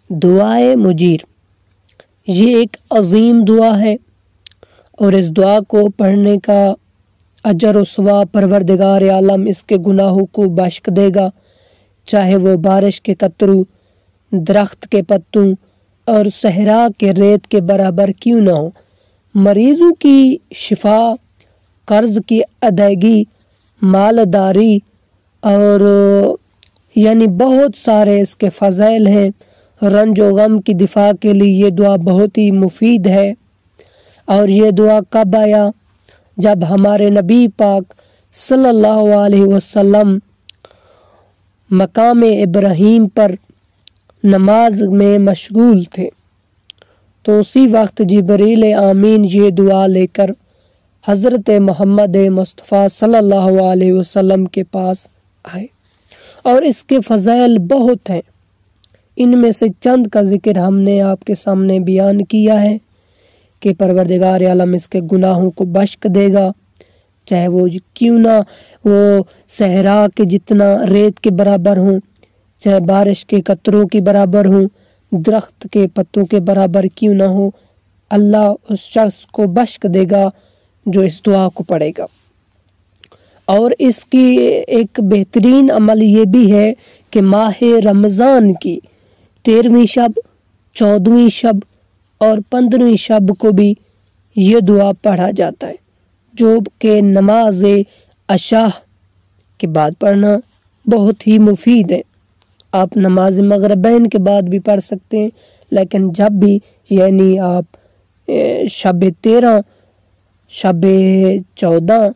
دعائے مجیر، یہ ایک عظیم دعا ہے اور اس دعا کو پڑھنے کا اجر و ثواب پروردگار عالم اس کے گناہوں کو بخش دے گا، چاہے وہ بارش کے قطروں، درخت کے پتوں اور صحرا کے ریت کے برابر کیوں نہ ہو۔ مریضوں کی شفا، قرض کی ادائیگی، مالداری اور یعنی بہت سارے اس کے فضائل ہیں۔ رنج و غم کی دفاع کے لیے یہ دعا بہت ہی مفید ہے۔ اور یہ دعا کب آیا؟ جب ہمارے نبی پاک صلی اللہ علیہ وسلم مقام ابراہیم پر نماز میں مشغول تھے، تو اسی وقت جبریل امین یہ دعا لے کر حضرت محمد مصطفیٰ صلی اللہ علیہ وسلم کے پاس آئے، اور اس کے فضائل بہت ہیں۔ ان میں سے چند کا ذکر ہم نے آپ کے سامنے بیان کیا ہے کہ پروردگار عالم اس کے گناہوں کو بخش دے گا، چاہے وہ کیوں نہ وہ صحرا کے جتنا ریت کے برابر ہوں، چاہے بارش کے قطروں کے برابر ہوں، درخت کے پتوں کے برابر کیوں نہ ہو، اللہ اس شخص کو بخش دے گا جو اس دعا کو پڑھے گا۔ اور اس کی ایک بہترین عمل یہ بھی ہے کہ ماہ رمضان کی 13ویں شب، 14ویں شب اور 15ویں شب کو بھی یہ دعا پڑھا جاتا ہے، جو کہ نماز عشاء کے بعد پڑھنا بہت ہی مفید ہے۔ آپ نماز مغربین کے بعد بھی پڑھ سکتے ہیں، لیکن جب بھی یعنی آپ شب 13، شب 14،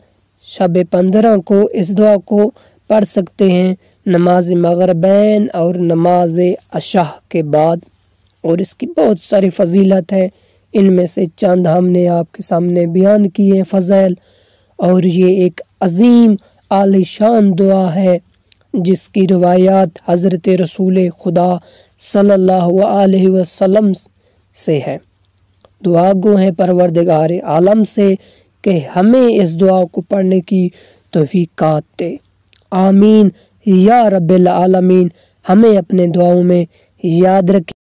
شب 15 کو اس دعا کو پڑھ سکتے ہیں، نماز مغربین اور نماز عشاء کے بعد، اور اس کی بہت ساری فضیلت ہے۔ ان میں سے چند ہم نے آپ کے سامنے بیان کی ہیں فضائل، اور یہ ایک عظیم عالی شان دعا ہے جس کی روایات حضرت رسول خدا صلی اللہ علیہ وسلم سے ہے۔ دعا گو ہیں پروردگار عالم سے کہ ہمیں اس دعا کو پڑھنے کی توفیقات دے، آمین یا رب العالمین۔ ہمیں اپنے دعاؤں میں یاد رکھیں۔